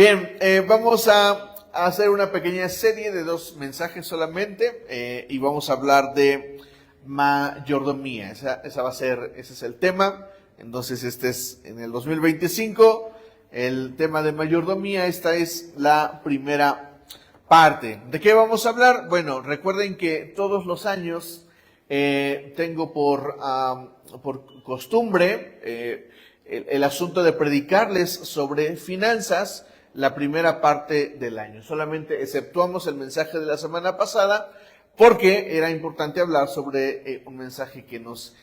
Bien, vamos a hacer una pequeña serie de 2 mensajes solamente y vamos a hablar de mayordomía. Ese es el tema. Entonces este es en el 2025 el tema de mayordomía. Esta es la primera parte. ¿De qué vamos a hablar? Bueno, recuerden que todos los años tengo por costumbre el asunto de predicarles sobre finanzas la primera parte del año. Solamente exceptuamos el mensaje de la semana pasada porque era importante hablar sobre un mensaje que nos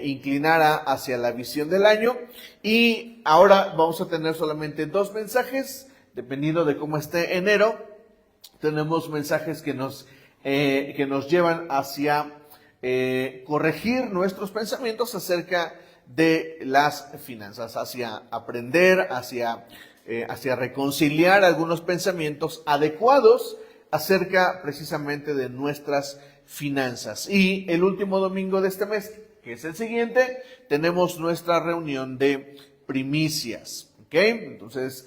inclinara hacia la visión del año. Y ahora vamos a tener solamente 2 mensajes, dependiendo de cómo esté enero. Tenemos mensajes que nos llevan hacia corregir nuestros pensamientos acerca de las finanzas, hacia aprender, hacia reconciliar algunos pensamientos adecuados acerca precisamente de nuestras finanzas. Y el último domingo de este mes, que es el siguiente, tenemos nuestra reunión de primicias. ¿Ok? Entonces,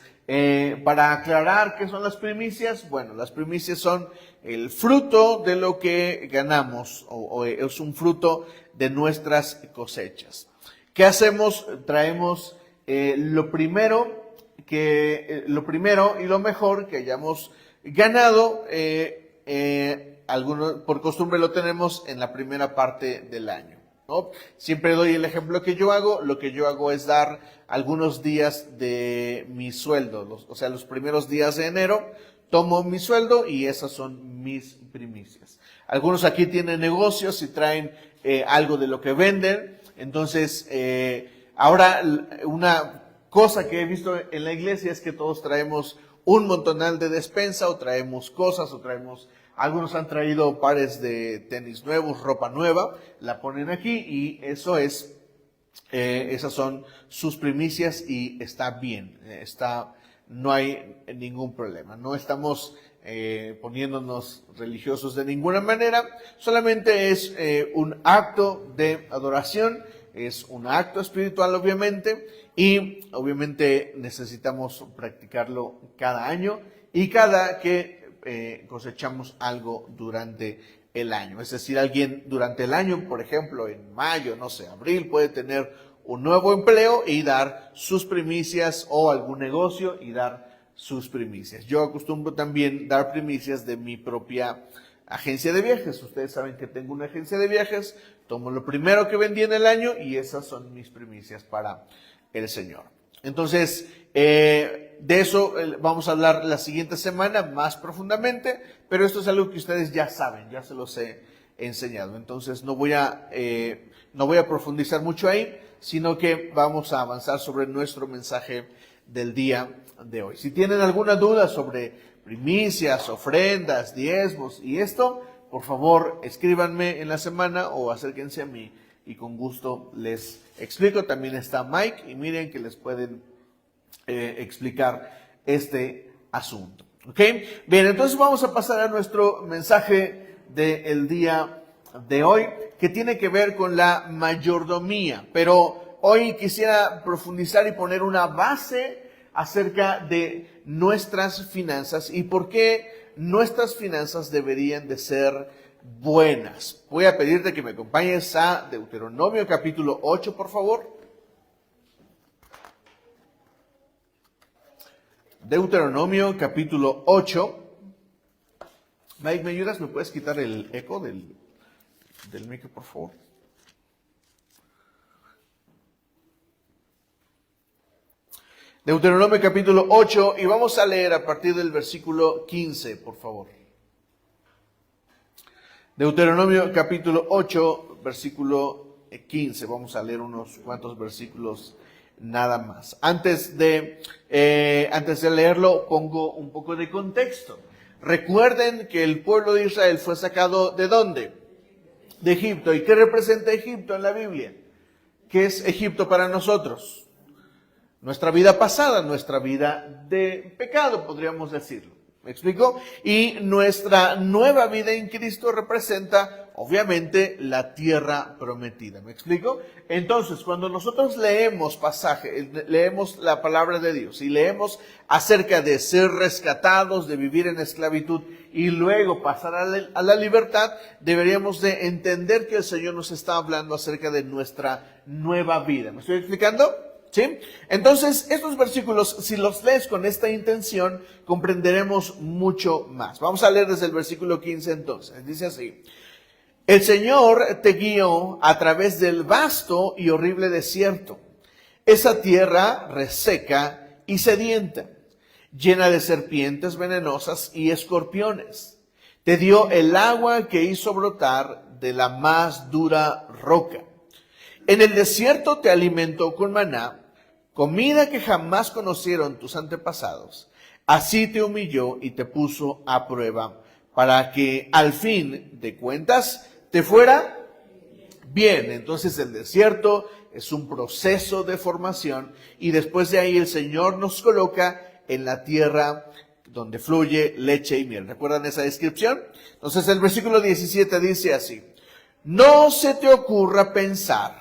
para aclarar qué son las primicias, bueno, las primicias son el fruto de lo que ganamos o es un fruto de nuestras cosechas. ¿Qué hacemos? Traemos lo primero y lo mejor que hayamos ganado. Algunos por costumbre lo tenemos en la primera parte del año, ¿no? Siempre doy el ejemplo que yo hago. Lo que yo hago es dar algunos días de mi sueldo, los primeros días de enero, tomo mi sueldo y esas son mis primicias. Algunos aquí tienen negocios y traen algo de lo que venden. Entonces, ahora una cosa que he visto en la iglesia es que todos traemos un montonal de despensa, o traemos cosas, algunos han traído pares de tenis nuevos, ropa nueva, la ponen aquí y esas son sus primicias y está bien, no hay ningún problema, no estamos poniéndonos religiosos de ninguna manera, solamente es un acto de adoración, es un acto espiritual obviamente, y obviamente necesitamos practicarlo cada año y cada que cosechamos algo durante el año. Es decir, alguien durante el año, por ejemplo, en mayo, abril, puede tener un nuevo empleo y dar sus primicias, o algún negocio y dar sus primicias. Yo acostumbro también dar primicias de mi propia agencia de viajes. Ustedes saben que tengo una agencia de viajes, tomo lo primero que vendí en el año y esas son mis primicias para el Señor. Entonces, de eso vamos a hablar la siguiente semana más profundamente, pero esto es algo que ustedes ya saben, ya se los he enseñado. Entonces no voy a profundizar mucho ahí, sino que vamos a avanzar sobre nuestro mensaje del día de hoy. Si tienen alguna duda sobre primicias, ofrendas, diezmos y esto, por favor escríbanme en la semana o acérquense a mí y con gusto les explico. También está Mike y miren que les pueden explicar este asunto. ¿Ok? Bien, entonces vamos a pasar a nuestro mensaje del día de hoy, que tiene que ver con la mayordomía. Pero hoy quisiera profundizar y poner una base acerca de nuestras finanzas y por qué nuestras finanzas deberían de ser buenas. Voy a pedirte que me acompañes a Deuteronomio capítulo 8, por favor. Deuteronomio capítulo 8. Mike, ¿me ayudas? ¿Me puedes quitar el eco del micro, por favor? Deuteronomio capítulo 8 y vamos a leer a partir del versículo 15, por favor. Deuteronomio capítulo 8, versículo 15. Vamos a leer unos cuantos versículos nada más. Antes de leerlo, pongo un poco de contexto. Recuerden que el pueblo de Israel fue sacado ¿de dónde? De Egipto. ¿Y qué representa Egipto en la Biblia? ¿Qué es Egipto para nosotros? Nuestra vida pasada, nuestra vida de pecado, podríamos decirlo. ¿Me explico? Y nuestra nueva vida en Cristo representa, obviamente, la tierra prometida. ¿Me explico? Entonces, cuando nosotros leemos leemos la palabra de Dios y leemos acerca de ser rescatados, de vivir en esclavitud y luego pasar a la libertad, deberíamos de entender que el Señor nos está hablando acerca de nuestra nueva vida. ¿Me estoy explicando? ¿Sí? Entonces, estos versículos, si los lees con esta intención, comprenderemos mucho más. Vamos a leer desde el versículo 15 entonces. Dice así: el Señor te guió a través del vasto y horrible desierto, esa tierra reseca y sedienta, llena de serpientes venenosas y escorpiones. Te dio el agua que hizo brotar de la más dura roca. En el desierto te alimentó con maná, comida que jamás conocieron tus antepasados. Así te humilló y te puso a prueba, para que al fin de cuentas te fuera bien. Entonces el desierto es un proceso de formación y después de ahí el Señor nos coloca en la tierra donde fluye leche y miel. ¿Recuerdan esa descripción? Entonces el versículo 17 dice así: no se te ocurra pensar,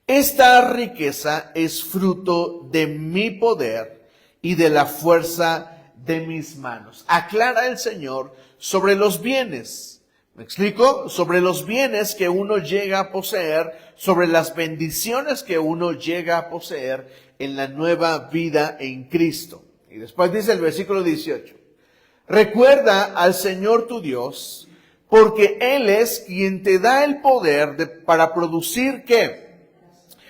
esta riqueza es fruto de mi poder y de la fuerza de mis manos. Aclara el Señor sobre los bienes. ¿Me explico? Sobre los bienes que uno llega a poseer, sobre las bendiciones que uno llega a poseer en la nueva vida en Cristo. Y después dice el versículo 18: recuerda al Señor tu Dios, porque Él es quien te da el poder para producir, ¿qué?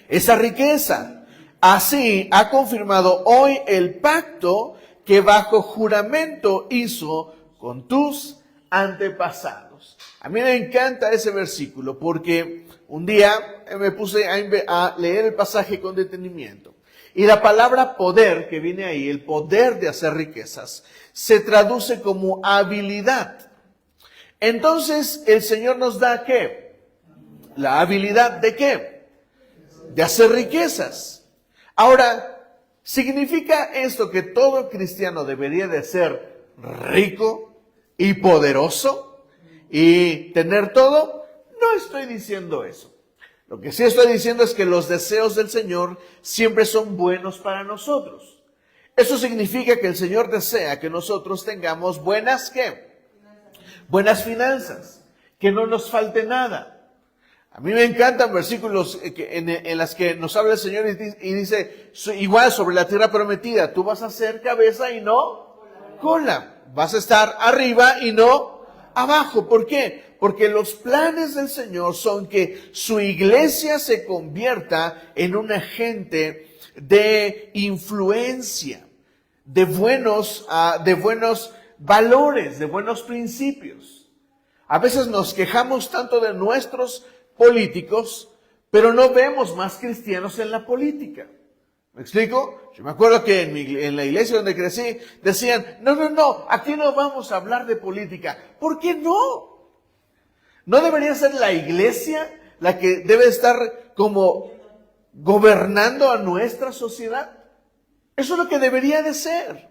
Esa riqueza. Así ha confirmado hoy el pacto que bajo juramento hizo con tus antepasados. A mí me encanta ese versículo porque un día me puse a leer el pasaje con detenimiento. Y la palabra poder que viene ahí, el poder de hacer riquezas, se traduce como habilidad. Entonces el Señor nos da ¿qué? La habilidad ¿de qué? De hacer riquezas. Ahora, ¿significa esto que todo cristiano debería de ser rico y poderoso y tener todo? No estoy diciendo eso. Lo que sí estoy diciendo es que los deseos del Señor siempre son buenos para nosotros. Eso significa que el Señor desea que nosotros tengamos buenas, ¿qué? Buenas finanzas, que no nos falte nada. A mí me encantan versículos en las que nos habla el Señor y dice, igual sobre la tierra prometida, tú vas a ser cabeza y no cola. Vas a estar arriba y no abajo. ¿Por qué? Porque los planes del Señor son que su iglesia se convierta en un agente de influencia, de buenos valores, de buenos principios. A veces nos quejamos tanto de nuestros políticos, pero no vemos más cristianos en la política. ¿Me explico? Yo me acuerdo que en la iglesia donde crecí decían, no, aquí no vamos a hablar de política. ¿Por qué no? ¿No debería ser la iglesia la que debe estar como gobernando a nuestra sociedad? Eso es lo que debería de ser.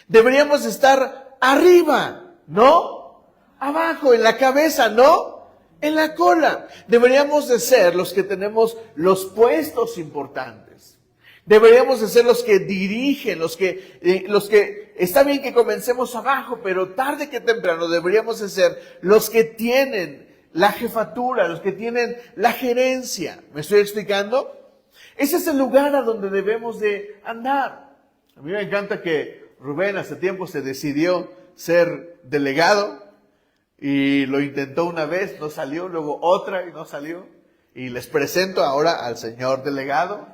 Deberíamos estar arriba, ¿no? Abajo, en la cabeza, ¿no? En la cola. Deberíamos de ser los que tenemos los puestos importantes. Deberíamos de ser los que dirigen, los que está bien que comencemos abajo, pero tarde que temprano deberíamos de ser los que tienen la jefatura, los que tienen la gerencia. ¿Me estoy explicando? Ese es el lugar a donde debemos de andar. A mí me encanta que Rubén hace tiempo se decidió ser delegado. Y lo intentó una vez, no salió, luego otra y no salió. Y les presento ahora al señor delegado.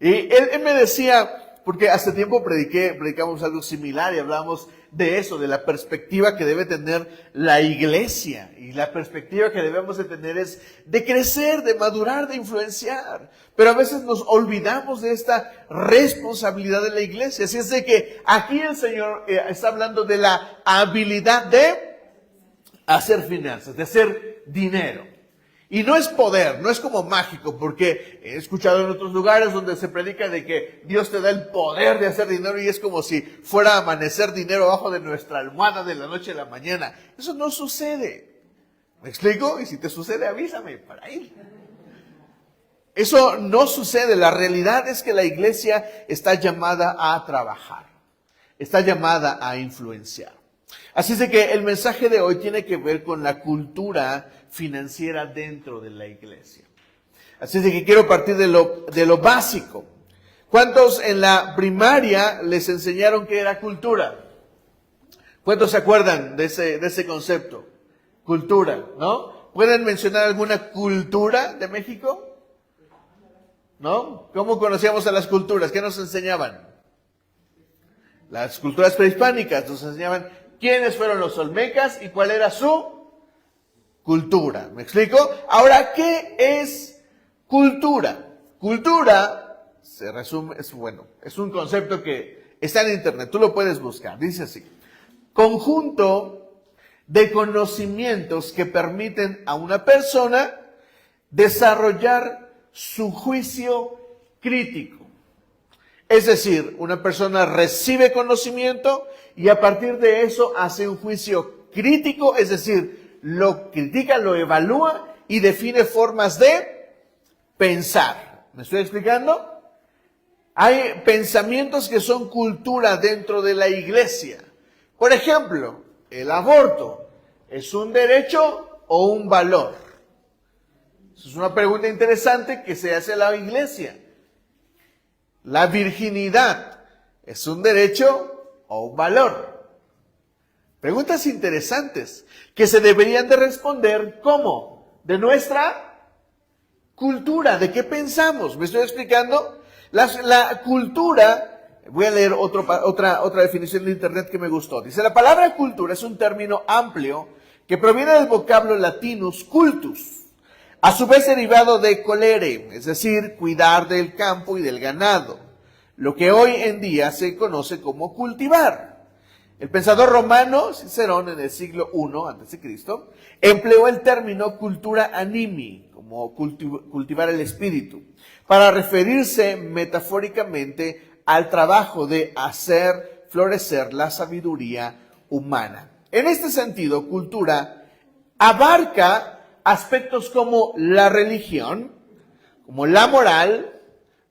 Y él me decía, porque hace tiempo predicamos algo similar y hablamos de eso, de la perspectiva que debe tener la iglesia. Y la perspectiva que debemos de tener es de crecer, de madurar, de influenciar. Pero a veces nos olvidamos de esta responsabilidad de la iglesia. Así es de que aquí el Señor está hablando de la habilidad de hacer finanzas, de hacer dinero. Y no es poder, no es como mágico, porque he escuchado en otros lugares donde se predica de que Dios te da el poder de hacer dinero y es como si fuera a amanecer dinero abajo de nuestra almohada de la noche a la mañana. Eso no sucede. ¿Me explico? Y si te sucede, avísame para ir. Eso no sucede. La realidad es que la iglesia está llamada a trabajar. Está llamada a influenciar. Así es de que el mensaje de hoy tiene que ver con la cultura financiera dentro de la iglesia. Así es de que quiero partir de lo básico. ¿Cuántos en la primaria les enseñaron qué era cultura? ¿Cuántos se acuerdan de ese concepto? Cultura, ¿no? ¿Pueden mencionar alguna cultura de México? ¿No? ¿Cómo conocíamos a las culturas? ¿Qué nos enseñaban? Las culturas prehispánicas nos enseñaban quiénes fueron los olmecas y cuál era su cultura. ¿Me explico? Ahora, ¿qué es cultura? Cultura, se resume, es un concepto que está en internet, tú lo puedes buscar. Dice así: conjunto de conocimientos que permiten a una persona desarrollar su juicio crítico. Es decir, una persona recibe conocimiento y a partir de eso hace un juicio crítico, es decir, lo critica, lo evalúa y define formas de pensar. ¿Me estoy explicando? Hay pensamientos que son cultura dentro de la iglesia. Por ejemplo, el aborto, ¿es un derecho o un valor? Esa es una pregunta interesante que se hace a la iglesia. La virginidad, ¿es un derecho o un valor? Preguntas interesantes que se deberían de responder ¿cómo? De nuestra cultura, ¿de qué pensamos? ¿Me estoy explicando? La cultura, voy a leer otra definición de internet que me gustó. Dice, la palabra cultura es un término amplio que proviene del vocablo latinus cultus, a su vez derivado de colere, es decir, cuidar del campo y del ganado, lo que hoy en día se conoce como cultivar. El pensador romano Cicerón en el siglo I a.C. empleó el término cultura animi, como cultivar el espíritu, para referirse metafóricamente al trabajo de hacer florecer la sabiduría humana. En este sentido, cultura abarca aspectos como la religión, como la moral,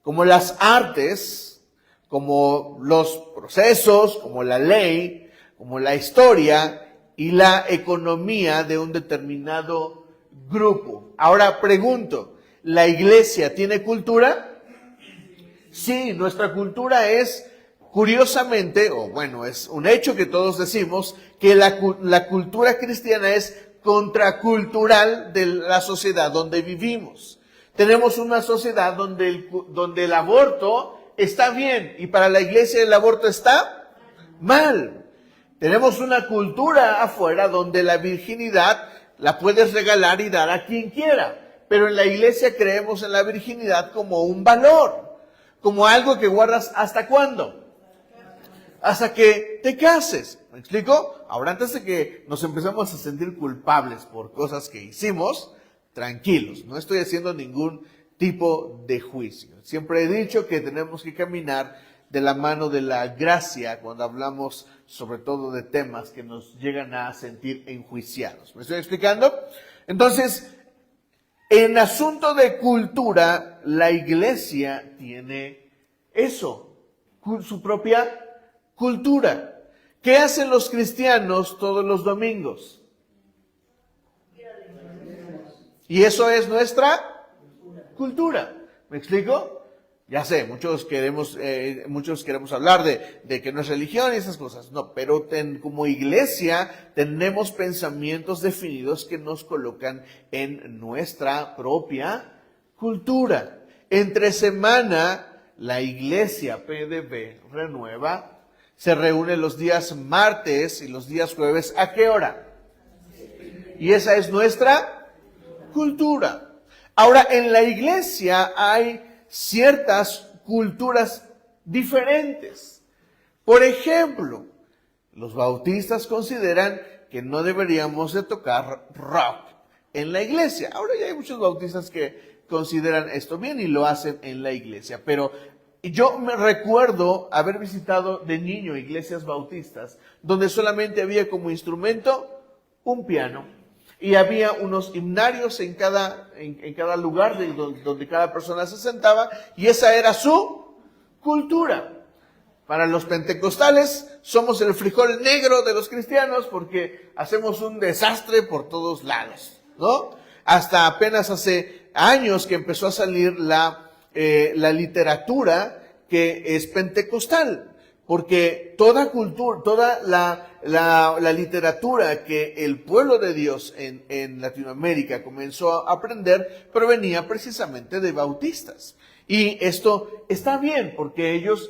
como las artes, como los procesos, como la ley, como la historia y la economía de un determinado grupo. Ahora pregunto, ¿la iglesia tiene cultura? Sí, nuestra cultura es, curiosamente, es un hecho que todos decimos, que la cultura cristiana es contracultural de la sociedad donde vivimos. Tenemos una sociedad donde el aborto está bien y para la iglesia el aborto está mal. Tenemos una cultura afuera donde la virginidad la puedes regalar y dar a quien quiera, pero en la iglesia creemos en la virginidad como un valor, como algo que guardas ¿hasta cuándo? Hasta que te cases. ¿Me explico? Ahora, antes de que nos empecemos a sentir culpables por cosas que hicimos, tranquilos, no estoy haciendo ningún tipo de juicio. Siempre he dicho que tenemos que caminar de la mano de la gracia cuando hablamos sobre todo de temas que nos llegan a sentir enjuiciados. ¿Me estoy explicando? Entonces, en asunto de cultura, la iglesia tiene eso, su propia cultura. ¿Qué hacen los cristianos todos los domingos? Y eso es nuestra cultura. ¿Me explico? Ya sé, muchos queremos hablar de que no es religión y esas cosas. No, pero como iglesia tenemos pensamientos definidos que nos colocan en nuestra propia cultura. Entre semana, la iglesia PDB Renueva se reúne los días martes y los días jueves. ¿A qué hora? Y esa es nuestra cultura. Ahora, en la iglesia hay ciertas culturas diferentes. Por ejemplo, los bautistas consideran que no deberíamos de tocar rock en la iglesia. Ahora ya hay muchos bautistas que consideran esto bien y lo hacen en la iglesia, pero yo me recuerdo haber visitado de niño iglesias bautistas donde solamente había como instrumento un piano y había unos himnarios en cada lugar donde cada persona se sentaba, y esa era su cultura. Para los pentecostales somos el frijol negro de los cristianos porque hacemos un desastre por todos lados, ¿no? Hasta apenas hace años que empezó a salir la literatura que es pentecostal, porque toda cultura, toda la literatura que el pueblo de Dios en Latinoamérica comenzó a aprender provenía precisamente de bautistas. Y esto está bien porque ellos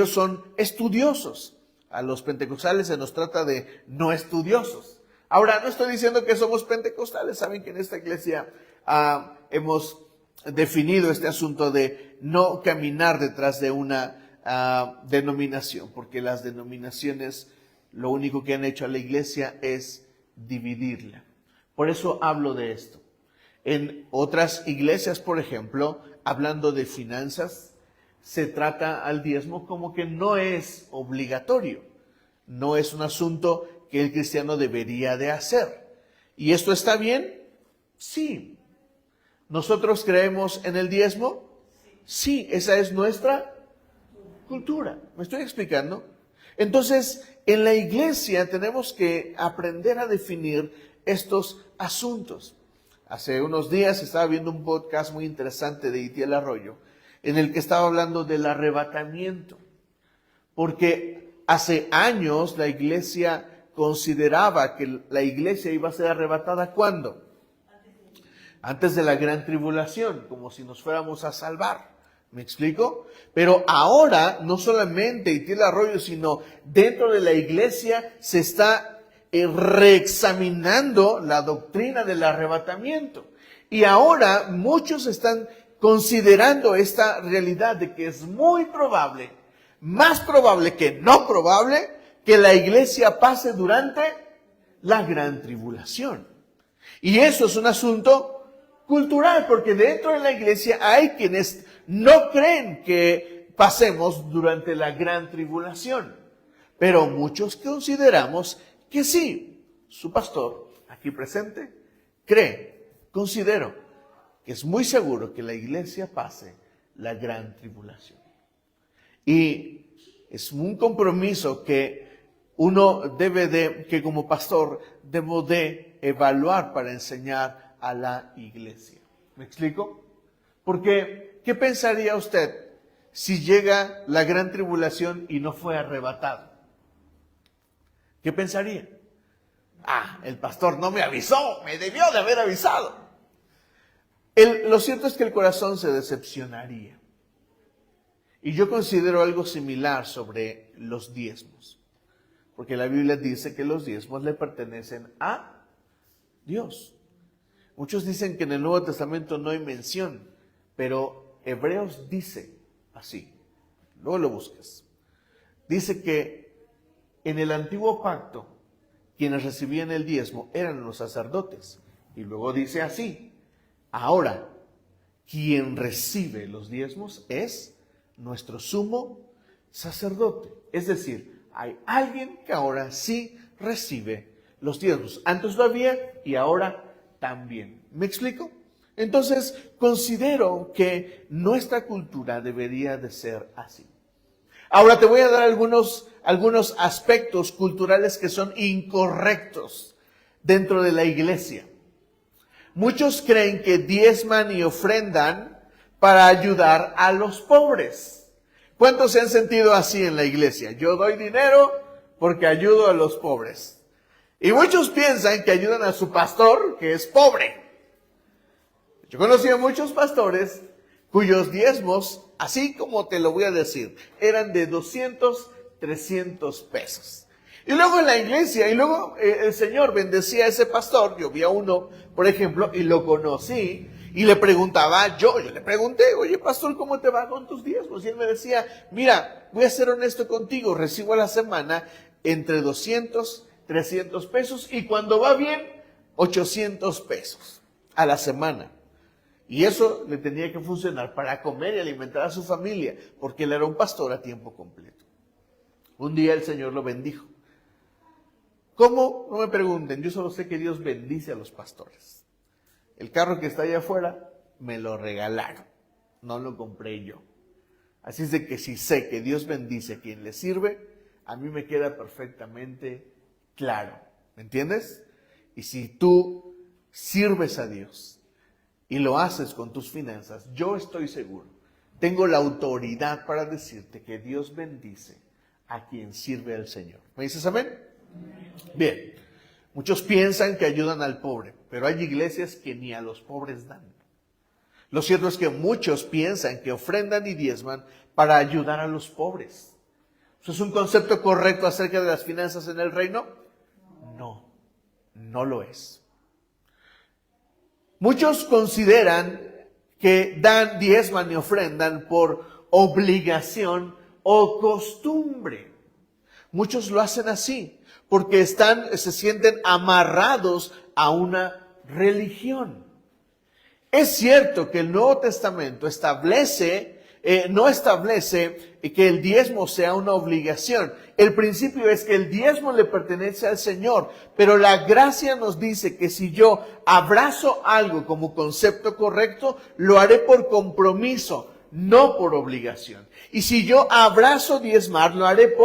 son estudiosos. A los pentecostales se nos trata de no estudiosos. Ahora, no estoy diciendo que somos pentecostales. Saben que en esta iglesia hemos definido este asunto de no caminar detrás de una denominación, porque las denominaciones lo único que han hecho a la iglesia es dividirla. Por eso hablo de esto. En otras iglesias, por ejemplo, hablando de finanzas, se trata al diezmo como que no es obligatorio, no es un asunto que el cristiano debería de hacer. ¿Y esto está bien? Sí. ¿Nosotros creemos en el diezmo? Sí, esa es nuestra cultura. ¿Me estoy explicando? Entonces, en la iglesia tenemos que aprender a definir estos asuntos. Hace unos días estaba viendo un podcast muy interesante de Itiel Arroyo, en el que estaba hablando del arrebatamiento. Porque hace años la iglesia consideraba que la iglesia iba a ser arrebatada, ¿cuándo? Antes de la gran tribulación, como si nos fuéramos a salvar. ¿Me explico? Pero ahora, no solamente Itiel Arroyo, sino dentro de la iglesia se está reexaminando la doctrina del arrebatamiento. Y ahora muchos están considerando esta realidad de que es muy probable, más probable que no probable, que la iglesia pase durante la gran tribulación. Y eso es un asunto cultural, porque dentro de la iglesia hay quienes no creen que pasemos durante la gran tribulación, pero muchos consideramos que sí. Su pastor, aquí presente, considero que es muy seguro que la iglesia pase la gran tribulación. Y es un compromiso que uno que como pastor debo de evaluar para enseñar a la iglesia. ¿Me explico? Porque, ¿qué pensaría usted si llega la gran tribulación y no fue arrebatado? ¿Qué pensaría? El pastor no me avisó, me debió de haber avisado. Lo cierto es que el corazón se decepcionaría. Y yo considero algo similar sobre los diezmos. Porque la Biblia dice que los diezmos le pertenecen a Dios. Muchos dicen que en el Nuevo Testamento no hay mención, pero Hebreos dice así. Luego lo buscas. Dice que en el antiguo pacto, quienes recibían el diezmo eran los sacerdotes. Y luego dice así: ahora, quien recibe los diezmos es nuestro sumo sacerdote. Es decir, hay alguien que ahora sí recibe los diezmos. Antes lo había y ahora también. ¿Me explico? Entonces, considero que nuestra cultura debería de ser así. Ahora te voy a dar algunos aspectos culturales que son incorrectos dentro de la iglesia. Muchos creen que diezman y ofrendan para ayudar a los pobres. ¿Cuántos se han sentido así en la iglesia? Yo doy dinero porque ayudo a los pobres. Y muchos piensan que ayudan a su pastor, que es pobre. Yo conocí a muchos pastores cuyos diezmos, así como te lo voy a decir, eran de 200, 300 pesos. Y luego en la iglesia, el Señor bendecía a ese pastor. Yo vi a uno, por ejemplo, y lo conocí, y le preguntaba, yo le pregunté, oye pastor, ¿cómo te va con tus diezmos? Y él me decía, mira, voy a ser honesto contigo, recibo a la semana entre 200, 300 pesos, y cuando va bien, $800 a la semana. Y eso le tenía que funcionar para comer y alimentar a su familia, porque él era un pastor a tiempo completo. Un día el Señor lo bendijo. ¿Cómo? No me pregunten, yo solo sé que Dios bendice a los pastores. El carro que está allá afuera me lo regalaron, no lo compré yo. Así es de que si sé que Dios bendice a quien le sirve, a mí me queda perfectamente claro. ¿Me entiendes? Y si tú sirves a Dios y lo haces con tus finanzas, yo estoy seguro, tengo la autoridad para decirte que Dios bendice a quien sirve al Señor. ¿Me dices amén? Bien, muchos piensan que ayudan al pobre, pero hay iglesias que ni a los pobres dan. Lo cierto es que muchos piensan que ofrendan y diezman para ayudar a los pobres. ¿Eso es un concepto correcto acerca de las finanzas en el reino? No, no lo es. Muchos consideran que dan, diezman y ofrendan por obligación o costumbre. Muchos lo hacen así, porque se sienten amarrados a una religión. Es cierto que el Nuevo Testamento no establece que el diezmo sea una obligación. El principio es que el diezmo le pertenece al Señor, pero la gracia nos dice que si yo abrazo algo como concepto correcto, lo haré por compromiso, no por obligación. Y si yo abrazo diezmar, lo haré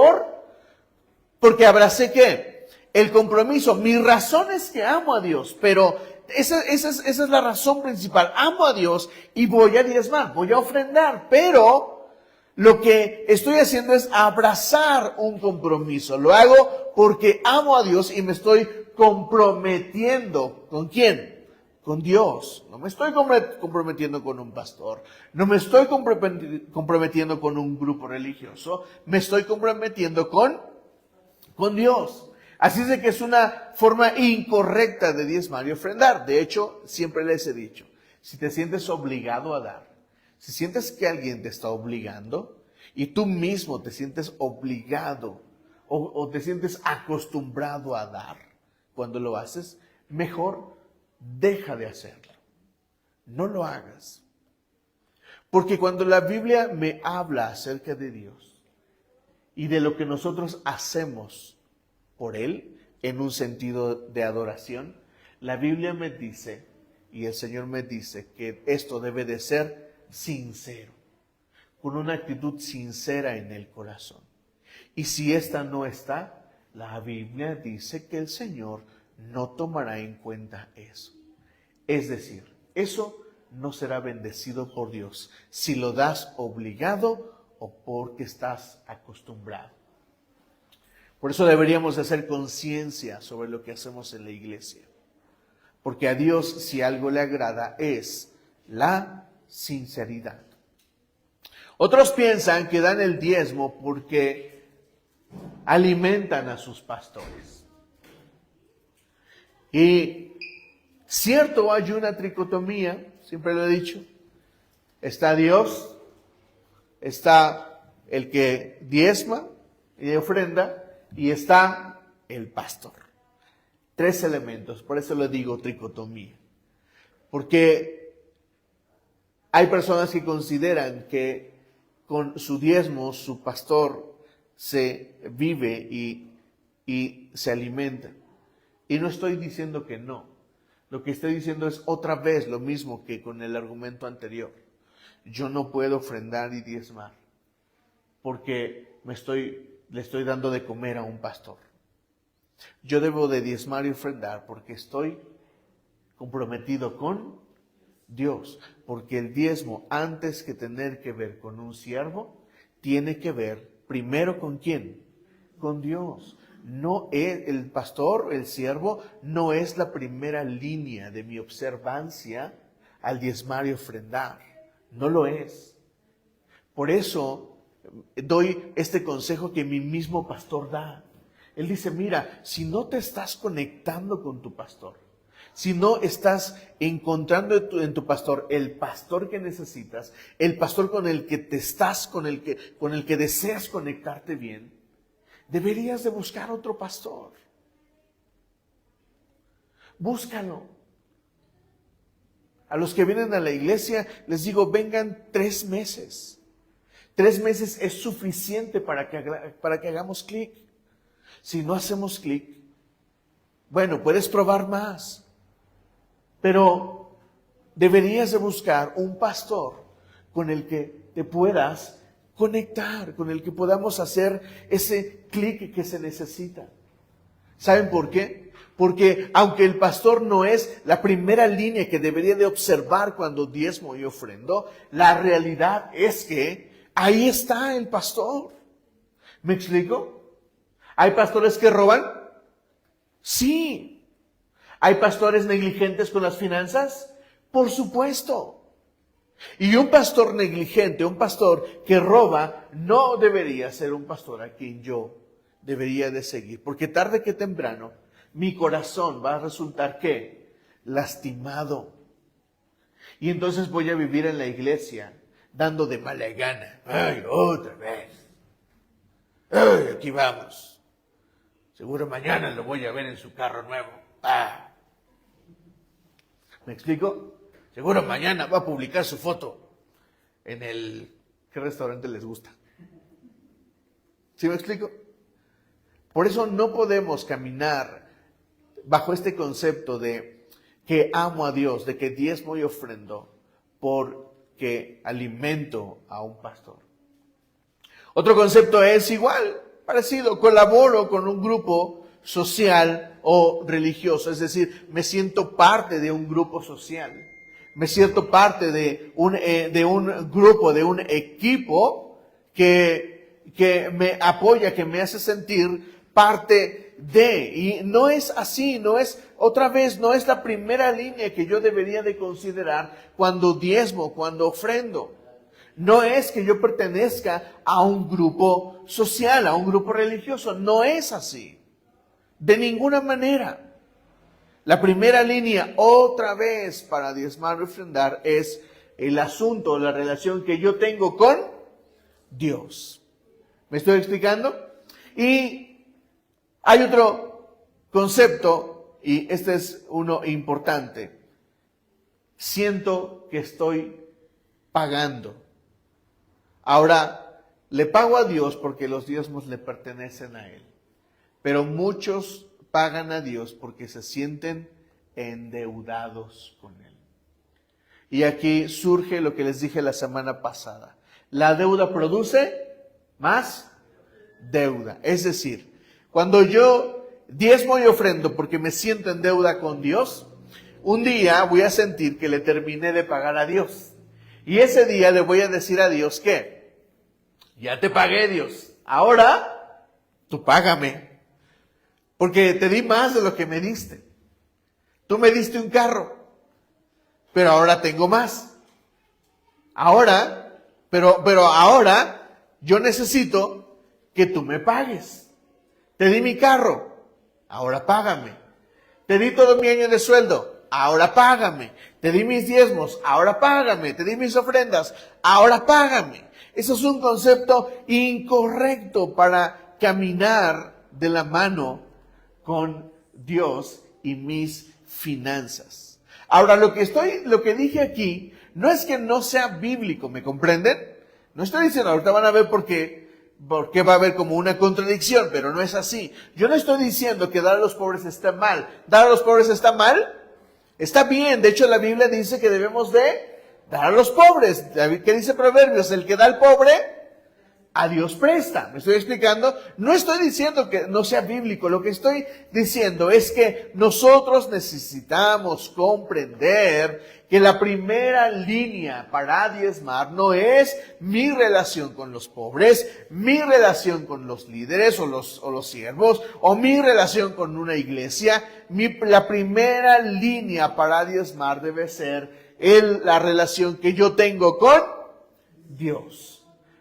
porque abracé ¿qué? El compromiso. Mi razón es que amo a Dios, pero esa es la razón principal. Amo a Dios y voy a diezmar, voy a ofrendar, pero lo que estoy haciendo es abrazar un compromiso. Lo hago porque amo a Dios y me estoy comprometiendo. ¿Con quién? Con Dios. No me estoy comprometiendo con un pastor. No me estoy comprometiendo con un grupo religioso. Me estoy comprometiendo con Dios. Así es de que es una forma incorrecta de diezmar y ofrendar. De hecho, siempre les he dicho, si te sientes obligado a dar, si sientes que alguien te está obligando y tú mismo te sientes obligado o te sientes acostumbrado a dar cuando lo haces, mejor deja de hacerlo. No lo hagas. Porque cuando la Biblia me habla acerca de Dios y de lo que nosotros hacemos por Él, en un sentido de adoración, la Biblia me dice, y el Señor me dice, que esto debe de ser sincero, con una actitud sincera en el corazón. Y si esta no está, la Biblia dice que el Señor no tomará en cuenta eso. Es decir, eso no será bendecido por Dios si lo das obligado o porque estás acostumbrado. Por eso deberíamos de hacer conciencia sobre lo que hacemos en la iglesia. Porque a Dios, si algo le agrada, es la sinceridad. Otros piensan que dan el diezmo porque alimentan a sus pastores. Y cierto, hay una tricotomía, siempre lo he dicho. Está Dios, está el que diezma y ofrenda, y está el pastor. 3 elementos, por eso le digo tricotomía. Porque hay personas que consideran que con su diezmo su pastor se vive y se alimenta. Y no estoy diciendo que no. Lo que estoy diciendo es otra vez lo mismo que con el argumento anterior. Yo no puedo ofrendar y diezmar porque le estoy dando de comer a un pastor. Yo debo de diezmar y ofrendar porque estoy comprometido con Dios. Porque el diezmo, antes que tener que ver con un siervo, tiene que ver primero con ¿quién? Con Dios. No es el pastor, el siervo, no es la primera línea de mi observancia al diezmar y ofrendar. No lo es. Por eso doy este consejo que mi mismo pastor da. Él dice, mira, si no te estás conectando con tu pastor, si no estás encontrando en tu pastor el pastor que necesitas, el pastor con el que con el que deseas conectarte bien, deberías de buscar otro pastor. Búscalo. A los que vienen a la iglesia les digo, vengan 3 meses. 3 meses es suficiente para que hagamos clic. Si no hacemos clic, bueno, puedes probar más. Pero deberías de buscar un pastor con el que te puedas conectar, con el que podamos hacer ese clic que se necesita. ¿Saben por qué? Porque aunque el pastor no es la primera línea que debería de observar cuando diezmo y ofrendo, la realidad es que ahí está el pastor. ¿Me explico? ¿Hay pastores que roban? Sí. ¿Hay pastores negligentes con las finanzas? Por supuesto. Y un pastor negligente, un pastor que roba, no debería ser un pastor a quien yo debería de seguir. Porque tarde que temprano, mi corazón va a resultar, ¿qué? Lastimado. Y entonces voy a vivir en la iglesia dando de mala gana. ¡Ay, otra vez! ¡Ay, aquí vamos! Seguro mañana lo voy a ver en su carro nuevo. ¡Ah! ¿Me explico? Seguro mañana va a publicar su foto en el... ¿Qué restaurante les gusta? ¿Sí me explico? Por eso no podemos caminar bajo este concepto de que amo a Dios, de que diezmo y ofrendo porque alimento a un pastor. Otro concepto es igual, parecido, colaboro con un grupo social o religioso, es decir, me siento parte de un grupo social. Me siento parte de un grupo, de un equipo que me apoya, que me hace sentir parte de. Y no es así, no es la primera línea que yo debería de considerar cuando diezmo, cuando ofrendo. No es que yo pertenezca a un grupo social, a un grupo religioso. No es así. De ninguna manera. La primera línea, otra vez, para diezmar y ofrendar, es el asunto, la relación que yo tengo con Dios. ¿Me estoy explicando? Y hay otro concepto, y este es uno importante. Siento que estoy pagando. Ahora, le pago a Dios porque los diezmos le pertenecen a Él. Pero muchos pagan a Dios porque se sienten endeudados con Él. Y aquí surge lo que les dije la semana pasada. La deuda produce más deuda. Es decir, cuando yo diezmo y ofrendo porque me siento en deuda con Dios, un día voy a sentir que le terminé de pagar a Dios. Y ese día le voy a decir a Dios que ya te pagué, Dios. Ahora tú págame. Porque te di más de lo que me diste. Tú me diste un carro, pero ahora tengo más. Pero ahora yo necesito que tú me pagues. Te di mi carro, ahora págame. Te di todo mi año de sueldo, ahora págame. Te di mis diezmos, ahora págame. Te di mis ofrendas, ahora págame. Eso es un concepto incorrecto para caminar de la mano con Dios y mis finanzas. Ahora, lo que dije aquí no es que no sea bíblico, ¿me comprenden? No estoy diciendo, ahorita van a ver por qué va a haber como una contradicción, pero no es así. Yo no estoy diciendo que dar a los pobres está mal. ¿Dar a los pobres está mal? Está bien. De hecho, la Biblia dice que debemos de dar a los pobres. ¿Qué dice Proverbios? El que da al pobre, a Dios presta. ¿Me estoy explicando? No estoy diciendo que no sea bíblico. Lo que estoy diciendo es que nosotros necesitamos comprender que la primera línea para diezmar no es mi relación con los pobres, mi relación con los líderes o los siervos, o mi relación con una iglesia. La primera línea para diezmar debe ser la relación que yo tengo con Dios.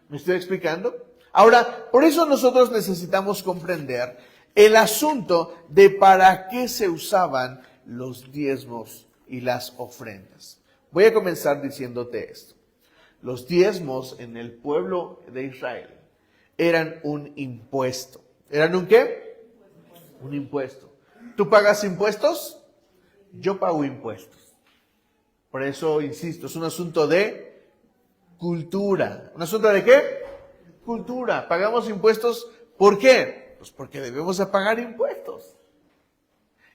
¿Me estoy explicando? Ahora, por eso nosotros necesitamos comprender el asunto de para qué se usaban los diezmos y las ofrendas. Voy a comenzar diciéndote esto. Los diezmos en el pueblo de Israel eran un impuesto. ¿Eran un qué? Un impuesto. ¿Tú pagas impuestos? Yo pago impuestos. Por eso, insisto, es un asunto de cultura. ¿Un asunto de qué? Cultura. Pagamos impuestos, ¿por qué? Pues porque debemos de pagar impuestos.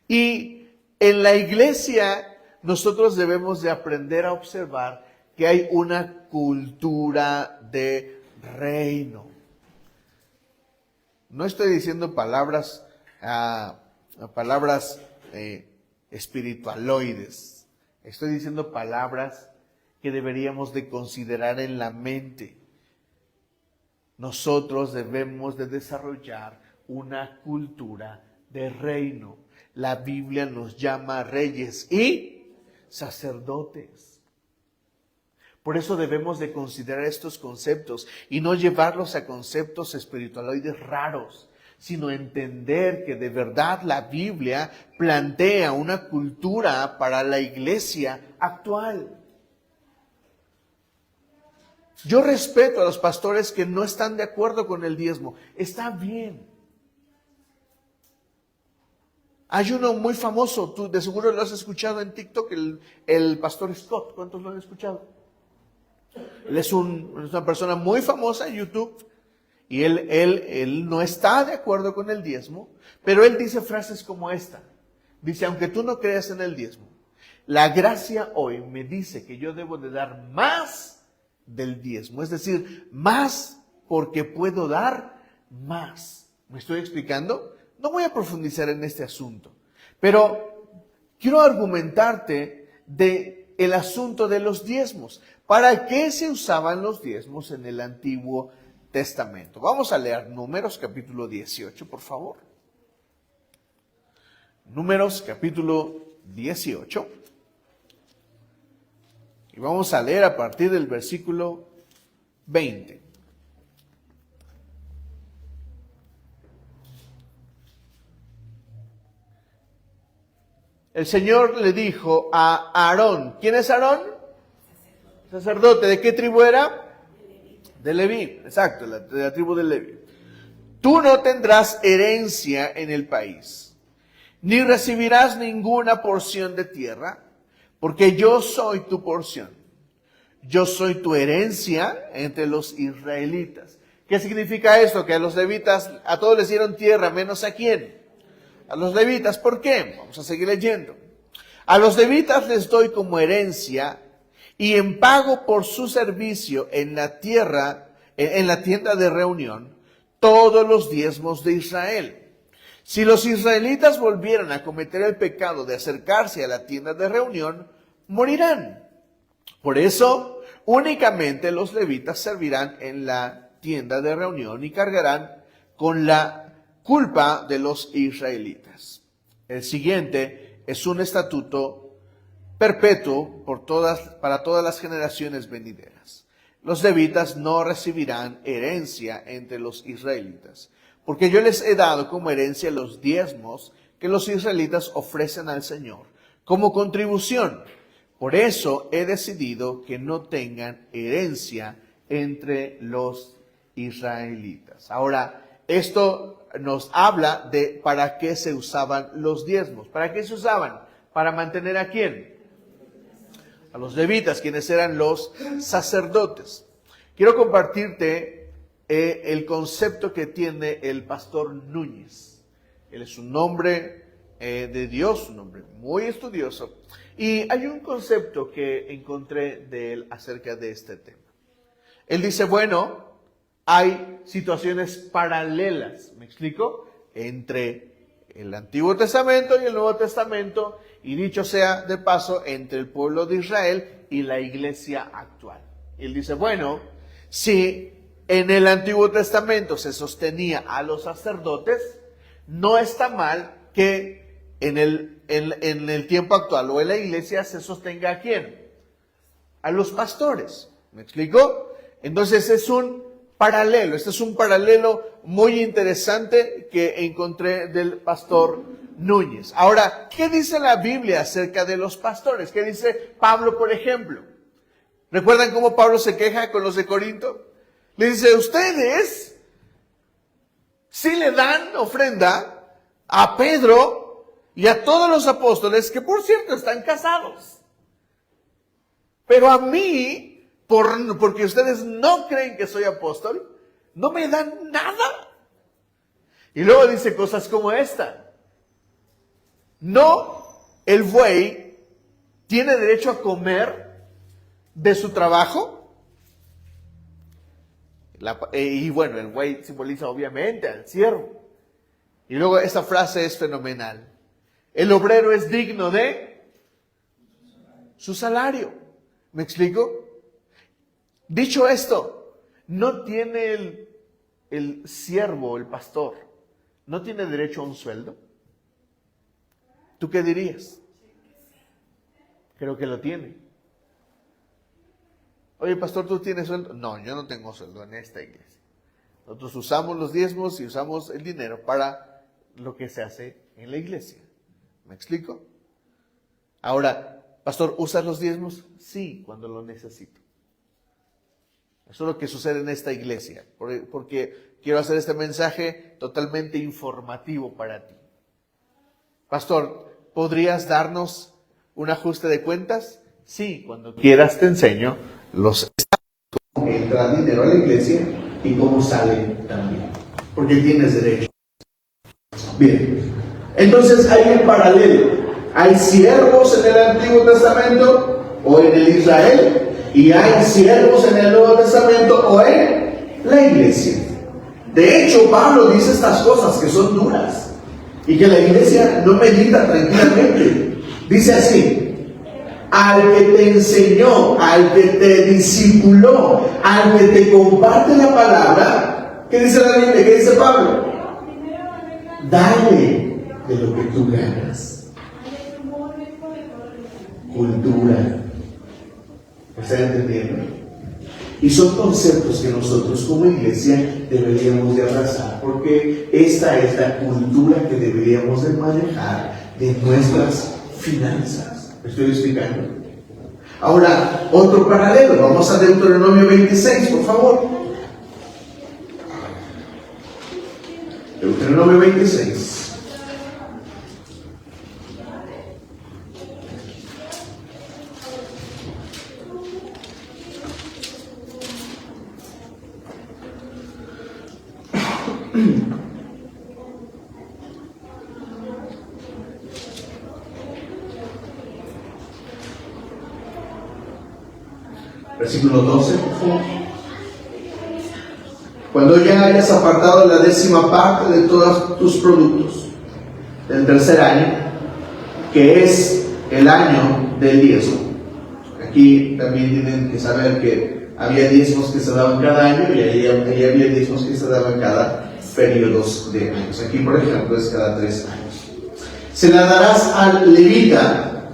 Y en la iglesia nosotros debemos de aprender a observar que hay una cultura de reino. No estoy diciendo palabras espiritualoides. Estoy diciendo palabras que deberíamos de considerar en la mente. Nosotros debemos de desarrollar una cultura de reino. La Biblia nos llama reyes y sacerdotes. Por eso debemos de considerar estos conceptos y no llevarlos a conceptos espiritualoides raros, sino entender que de verdad la Biblia plantea una cultura para la iglesia actual. Yo respeto a los pastores que no están de acuerdo con el diezmo. Está bien. Hay uno muy famoso, tú de seguro lo has escuchado en TikTok, el pastor Scott. ¿Cuántos lo han escuchado? Él es una persona muy famosa en YouTube y él no está de acuerdo con el diezmo, pero él dice frases como esta. Dice, aunque tú no creas en el diezmo, la gracia hoy me dice que yo debo de dar más del diezmo, es decir, más porque puedo dar más. ¿Me estoy explicando? No voy a profundizar en este asunto, pero quiero argumentarte de el asunto de los diezmos. ¿Para qué se usaban los diezmos en el Antiguo Testamento? Vamos a leer Números capítulo 18, por favor. Números capítulo 18. Y vamos a leer a partir del versículo 20. El Señor le dijo a Aarón. ¿Quién es Aarón? Sacerdote. ¿De qué tribu era? De Leví. Exacto, de la tribu de Leví. Tú no tendrás herencia en el país, ni recibirás ninguna porción de tierra, porque yo soy tu porción. Yo soy tu herencia entre los israelitas. ¿Qué significa esto? Que a los levitas, a todos les dieron tierra, menos ¿a quién? A los levitas. ¿Por qué? Vamos a seguir leyendo. A los levitas les doy como herencia y en pago por su servicio en la tierra, en la tienda de reunión, todos los diezmos de Israel. Si los israelitas volvieran a cometer el pecado de acercarse a la tienda de reunión, morirán. Por eso, únicamente los levitas servirán en la tienda de reunión y cargarán con la culpa de los israelitas. El siguiente es un estatuto perpetuo para todas las generaciones venideras. Los levitas no recibirán herencia entre los israelitas, porque yo les he dado como herencia los diezmos que los israelitas ofrecen al Señor como contribución. Por eso he decidido que no tengan herencia entre los israelitas. Ahora, esto nos habla de para qué se usaban los diezmos. ¿Para qué se usaban? ¿Para mantener a quién? A los levitas, quienes eran los sacerdotes. Quiero compartirte el concepto que tiene el pastor Núñez. Él es un hombre de Dios, un hombre muy estudioso. Y hay un concepto que encontré de él acerca de este tema. Él dice, bueno, hay situaciones paralelas, ¿me explico? Entre el Antiguo Testamento y el Nuevo Testamento, y dicho sea de paso, entre el pueblo de Israel y la iglesia actual. Y él dice, bueno, si en el Antiguo Testamento se sostenía a los sacerdotes, no está mal que en el tiempo actual o en la iglesia se sostenga ¿a quién? A los pastores. ¿Me explico? Entonces es un paralelo. Este es un paralelo muy interesante que encontré del pastor Núñez. Ahora, ¿qué dice la Biblia acerca de los pastores? ¿Qué dice Pablo, por ejemplo? ¿Recuerdan cómo Pablo se queja con los de Corinto? Le dice, ustedes sí le dan ofrenda a Pedro y a todos los apóstoles, que por cierto están casados. Pero a mí, porque ustedes no creen que soy apóstol, no me dan nada. Y luego dice cosas como esta. No, el buey tiene derecho a comer de su trabajo. Y bueno, el buey simboliza obviamente al siervo. Y luego esta frase es fenomenal. El obrero es digno de su salario. ¿Me explico? Dicho esto, no tiene el siervo, el pastor, no tiene derecho a un sueldo. ¿Tú qué dirías? Creo que lo tiene. Oye, pastor, ¿tú tienes sueldo? No, yo no tengo sueldo en esta iglesia. Nosotros usamos los diezmos y usamos el dinero para lo que se hace en la iglesia. ¿Me explico? Ahora, pastor, ¿usas los diezmos? Sí, cuando lo necesito. Eso es lo que sucede en esta iglesia, porque quiero hacer este mensaje totalmente informativo para ti. Pastor, ¿podrías darnos un ajuste de cuentas? Sí, cuando quieras te enseño los estados, cómo entra dinero a la iglesia y cómo sale también, porque tienes derecho. Bien, entonces hay un paralelo. Hay siervos en el Antiguo Testamento o en el Israel, y hay siervos en el Nuevo Testamento o en la iglesia. De hecho, Pablo dice estas cosas que son duras y que la iglesia no medita tranquilamente. Dice así: al que te enseñó, al que te discipuló, al que te comparte la palabra. ¿Qué dice la Biblia? ¿Qué dice Pablo? Dale de lo que tú ganas. Cultura. ¿Me están entendiendo? Y son conceptos que nosotros como iglesia deberíamos de abrazar, porque esta es la cultura que deberíamos de manejar de nuestras finanzas. ¿Me estoy explicando? Ahora, otro paralelo. Vamos a Deuteronomio 26, por favor. Deuteronomio 26. Versículo 12. Cuando ya hayas apartado la 10ª parte de todos tus productos del tercer año, que es el año del diezmo. Aquí también tienen que saber que había diezmos que se daban cada año y ahí había diezmos que se daban cada periodos de años. Aquí, por ejemplo, es cada 3 años. Se la darás al levita,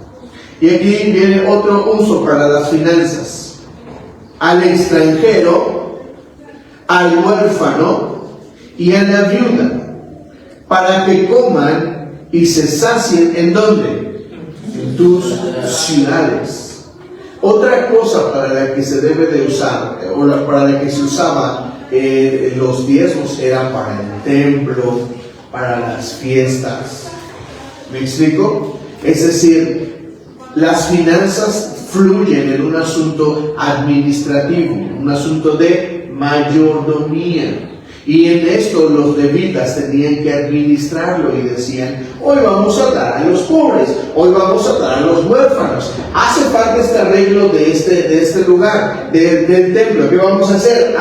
y aquí viene otro uso para las finanzas: al extranjero, al huérfano y a la viuda, para que coman y se sacien. ¿En dónde? En tus ciudades. Otra cosa para la que se debe de usar, o para la que se usaba los diezmos, era para el templo, para las fiestas. ¿Me explico? Es decir, las finanzas fluyen en un asunto administrativo, un asunto de mayordomía. Y en esto los levitas tenían que administrarlo y decían: hoy vamos a dar a los pobres, hoy vamos a dar a los huérfanos. Hace falta este arreglo de este lugar, del templo. ¿Qué vamos a hacer?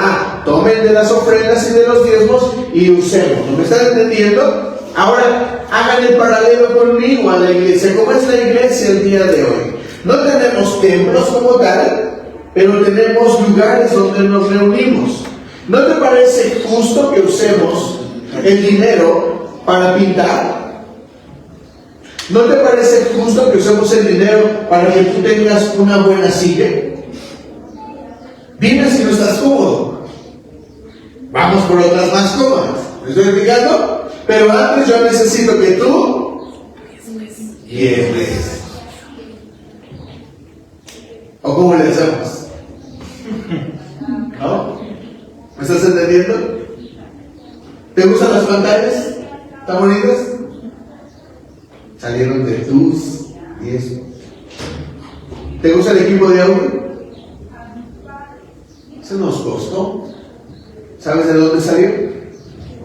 Tomen de las ofrendas y de los diezmos y usemos. ¿No me están entendiendo? Ahora, hagan el paralelo conmigo a la iglesia. ¿Cómo es la iglesia el día de hoy? No tenemos templos como tal, pero tenemos lugares donde nos reunimos. ¿No te parece justo que usemos el dinero para pintar? ¿No te parece justo que usemos el dinero para que tú tengas una buena silla? Dime si no estás cómodo. Vamos por otras más cómodas. ¿Me estoy explicando? Pero antes yo necesito que tú diezmes. ¿O cómo le hacemos? ¿No? ¿Me estás entendiendo? ¿Te gustan las pantallas? ¿Están bonitas? y esto. ¿Te gusta el equipo de audio? Se nos costó. ¿Sabes de dónde salió?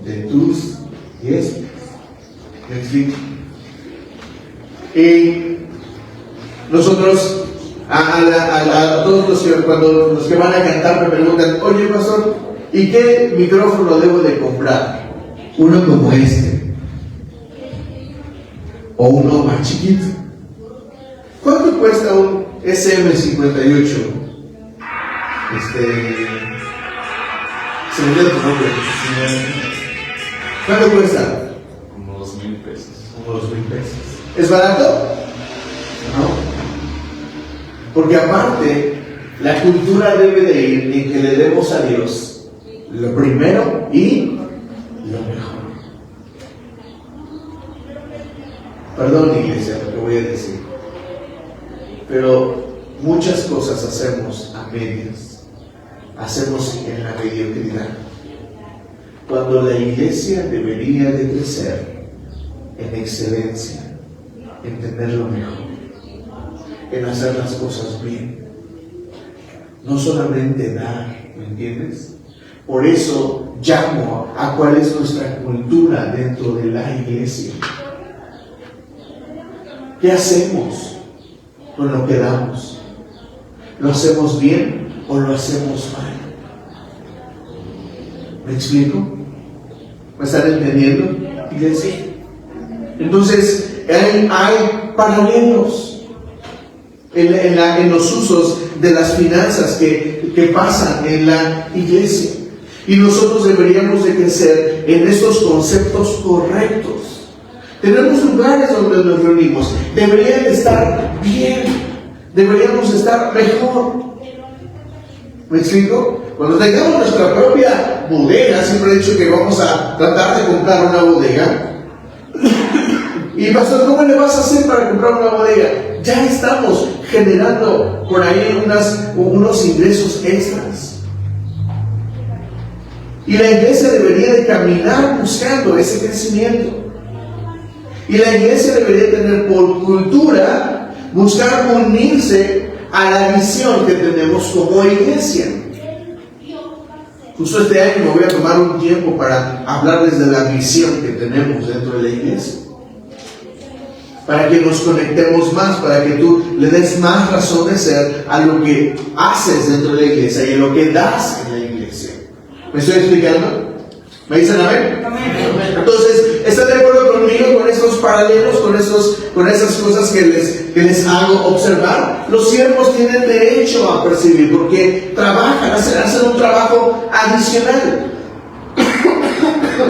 De tus y esto. ¿Me explico? Y nosotros, a todos los que van a cantar me preguntan, oye pastor, ¿y qué micrófono debo de comprar? Uno como este. O uno más chiquito. ¿Cuánto cuesta un SM58? Se me dio tu nombre. ¿Cuánto cuesta? Como 2,000 pesos. Como 2,000 pesos. ¿Es barato? No. Porque aparte, la cultura debe de ir en que le demos a Dios lo primero y lo mejor. Perdón, iglesia, lo que voy a decir. Pero muchas cosas hacemos a medias. Hacemos en la mediocridad. Cuando la iglesia debería de crecer en excelencia, en tener lo mejor, en hacer las cosas bien. No solamente dar, ¿me entiendes? Por eso llamo a cuál es nuestra cultura dentro de la iglesia. ¿Qué hacemos con lo que damos? ¿Lo hacemos bien o lo hacemos mal? ¿Me explico? ¿Me están entendiendo, iglesia? Entonces, hay paralelos en los usos de las finanzas que pasan en la iglesia. Y nosotros deberíamos de crecer en estos conceptos correctos. Tenemos lugares donde nos reunimos. Deberían estar bien. Deberíamos estar mejor. ¿Me explico? Cuando tengamos nuestra propia bodega, siempre he dicho que vamos a tratar de comprar una bodega. Y pastor, ¿cómo le vas a hacer para comprar una bodega? Ya estamos generando por ahí unos ingresos extras. Y la iglesia debería de caminar buscando ese crecimiento. Y la iglesia debería tener por cultura buscar unirse a la visión que tenemos como iglesia. Justo este año me voy a tomar un tiempo para hablarles de la visión que tenemos dentro de la iglesia. Para que nos conectemos más, para que tú le des más razón de ser a lo que haces dentro de la iglesia y a lo que das en la iglesia. ¿Me estoy explicando? ¿Me dicen amén? Amén. Entonces, ¿están de acuerdo conmigo con esos paralelos, con esas cosas que les hago observar? Los siervos tienen derecho a percibir porque trabajan, hacen un trabajo adicional.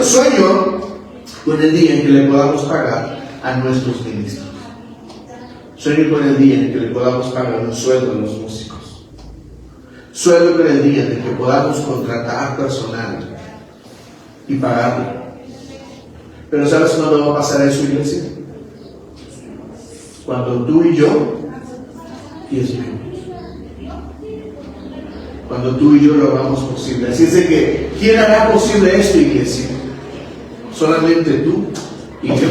Sueño con el día en que le podamos pagar a nuestros ministros. Sueño con el día en que le podamos pagar un sueldo a los músicos. Sueño con el día en que podamos contratar personal y pagarlo. Pero ¿sabes cuándo va a pasar eso, iglesia? Cuando tú y yo diezmemos. Cuando tú y yo lo hagamos posible. Así es de que, ¿quién hará posible esto, iglesia? Solamente tú y yo.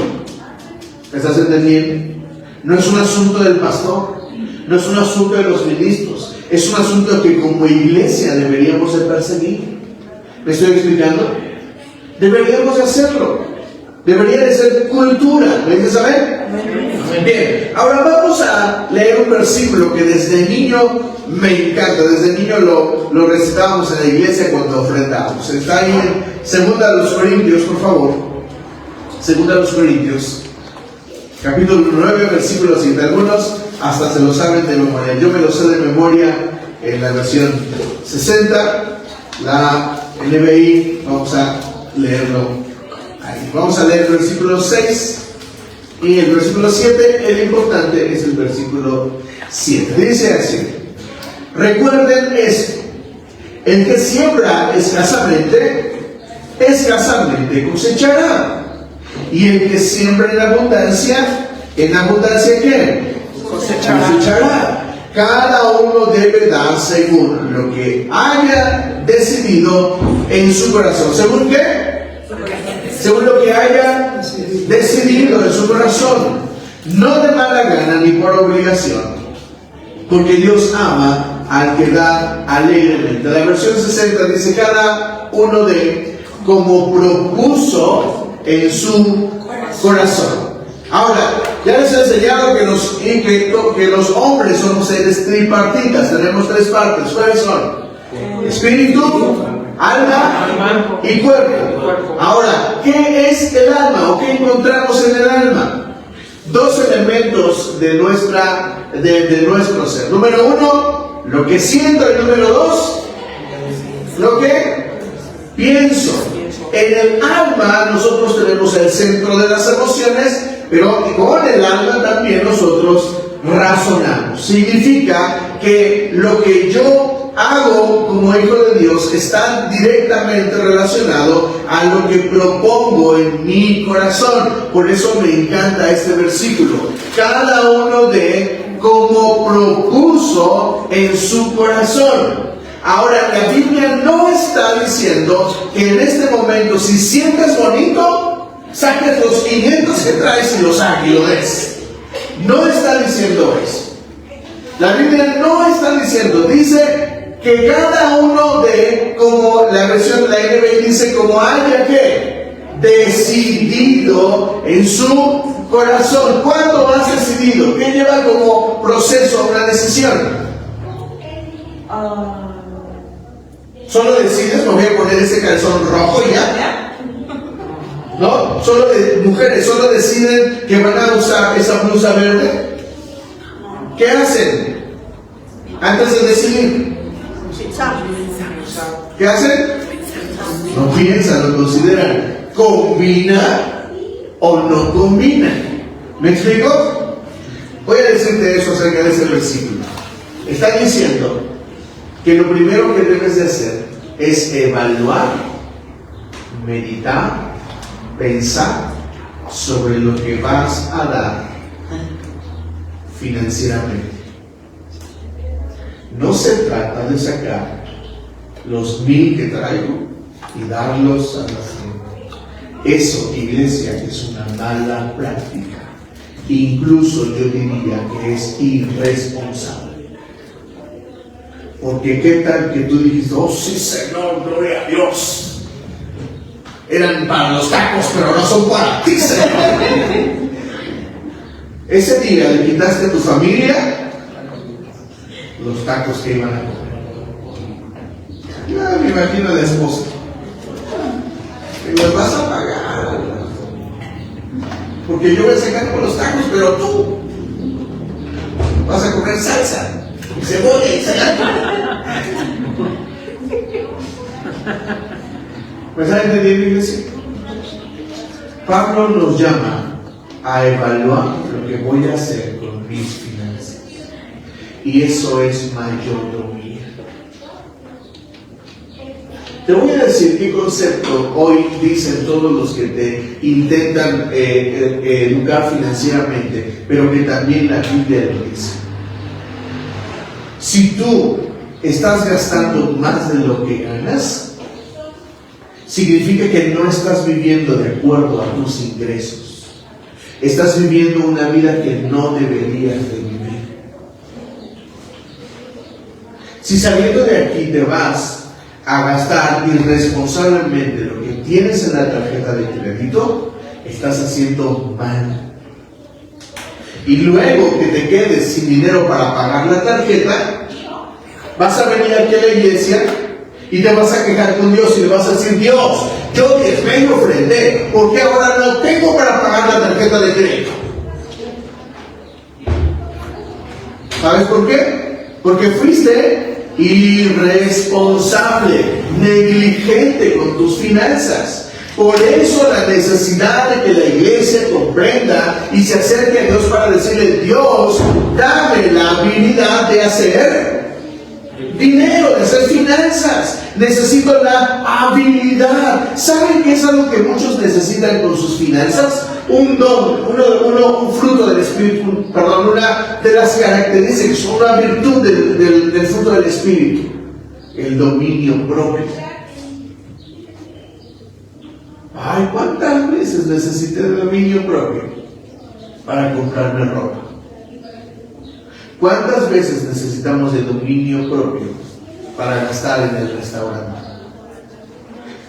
¿Me estás entendiendo? No es un asunto del pastor, no es un asunto de los ministros, es un asunto que como iglesia deberíamos de perseguir. ¿Me estoy explicando? Deberíamos de hacerlo. Debería de ser cultura. ¿Me dices saber? Bien, ahora vamos a leer un versículo que desde niño me encanta. Desde niño lo recitábamos en la iglesia cuando ofrendábamos. Está ahí en 2 Corintios, por favor. 2 Corintios, capítulo 9, versículo 7. Algunos hasta se lo saben de memoria. Yo me lo sé de memoria en la versión 60. La NBI, vamos a leerlo ahí. Vamos a leer el versículo 6 y el versículo 7. El importante es el versículo 7. Dice así: recuerden esto, el que siembra escasamente cosechará, y el que siembra en abundancia ¿qué? Cosechará. Cada uno debe dar según lo que haya decidido en su corazón. ¿Según qué? Según lo que haya decidido en su corazón. no de mala gana ni por obligación, porque Dios ama al que da alegremente. La versión 60 dice: cada uno de como propuso en su corazón. Ahora, ya les he enseñado que los hombres somos seres tripartitas. Tenemos tres partes. ¿Cuáles son? Espíritu, alma y cuerpo. Ahora, ¿qué es el alma o qué encontramos en el alma? Dos elementos de nuestro ser. Número uno, lo que siento, y número dos, lo que pienso. En el alma nosotros tenemos el centro de las emociones, pero con el alma también nosotros razonamos. Significa que lo que yo hago como hijo de Dios está directamente relacionado a lo que propongo en mi corazón. Por eso me encanta este versículo. Cada uno de como propuso en su corazón. Ahora, la Biblia no está diciendo que en este momento, si sientes bonito, saques los 500 que traes y los saques y lo des. No está diciendo eso. La Biblia no está diciendo, dice que cada uno de, como la versión de la NBI dice, como haya que decidido en su corazón. ¿Cuándo has decidido? ¿Qué lleva como proceso una decisión? Solo decides, me voy a poner ese calzón rojo y ya. ¿No? Mujeres solo deciden que van a usar esa blusa verde. ¿Qué hacen? Antes de decidir. ¿Qué hacen? No piensan, lo consideran. ¿Combina o no combina? ¿Me explico? Voy a decirte eso acerca de ese versículo. Está diciendo que lo primero que debes de hacer es evaluar, meditar, pensar sobre lo que vas a dar financieramente. No se trata de sacar los 1000 que traigo y darlos a la gente. Eso, iglesia, es una mala práctica. Incluso yo diría que es irresponsable. Porque qué tal que tú dijiste, oh sí Señor, gloria a Dios. Eran para los tacos, pero no son para ti, Señor. Ese día le quitaste a tu familia los tacos que iban a comer. Ya me imagino a la esposa. Que los vas a pagar. Porque yo voy a sacar con los tacos, pero tú vas a comer salsa. Cebolla y cilantro. ¿Me está entendiendo, iglesia? Pablo nos llama a evaluar lo que voy a hacer con mis finanzas. Y eso es mayordomía. Te voy a decir qué concepto hoy dicen todos los que te intentan educar financieramente, pero que también la Biblia lo dice. Si tú estás gastando más de lo que ganas, significa que no estás viviendo de acuerdo a tus ingresos. Estás viviendo una vida que no deberías de vivir. Si saliendo de aquí te vas a gastar irresponsablemente lo que tienes en la tarjeta de crédito, estás haciendo mal. Y luego que te quedes sin dinero para pagar la tarjeta, vas a venir aquí a la iglesia y te vas a quejar con Dios y le vas a decir, Dios, yo diezmé y ofrendé, ¿por qué ahora no tengo para pagar la tarjeta de crédito? ¿Sabes por qué? Porque fuiste irresponsable, negligente con tus finanzas. Por eso la necesidad de que la iglesia comprenda y se acerque a Dios para decirle, Dios, dame la habilidad de hacer dinero, de hacer finanzas. Necesito la habilidad. ¿Saben qué es algo que muchos necesitan con sus finanzas? Un don, un fruto del Espíritu, una de las características, una virtud del fruto del Espíritu, el dominio propio. Ay, ¿cuántas veces necesité de dominio propio? para comprarme ropa? ¿Cuántas veces necesitamos de dominio propio para gastar en el restaurante?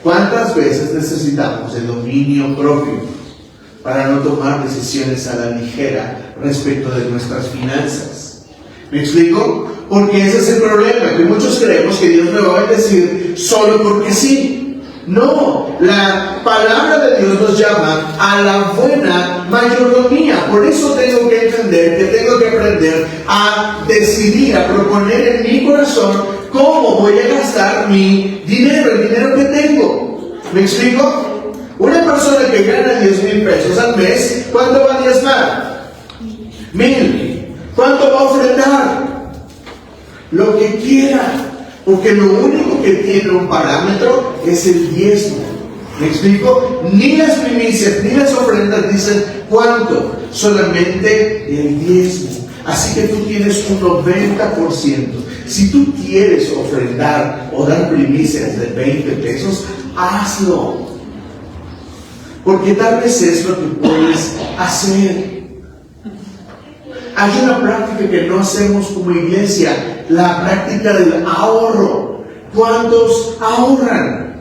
¿Cuántas veces necesitamos de dominio propio para no tomar decisiones a la ligera respecto de nuestras finanzas? ¿Me explico? Porque ese es el problema, que muchos creemos que Dios me va a bendecir solo porque sí. No, la palabra de Dios nos llama a la buena mayordomía. Por eso tengo que entender que tengo que aprender a decidir, a proponer en mi corazón cómo voy a gastar mi dinero, el dinero que tengo. ¿Me explico? Una persona que gana 10,000 pesos al mes, ¿cuánto va a diezmar? 1,000. ¿Cuánto va a ofrendar? Lo que quiera. Porque lo único que tiene un parámetro es el diezmo. ¿Me explico? Ni las primicias ni las ofrendas dicen cuánto, solamente el diezmo. Así que tú tienes un 90%. Si tú quieres ofrendar o dar primicias de 20 pesos, hazlo. Porque tal vez es lo que puedes hacer. Hay una práctica que no hacemos como iglesia, la práctica del ahorro. ¿Cuántos ahorran?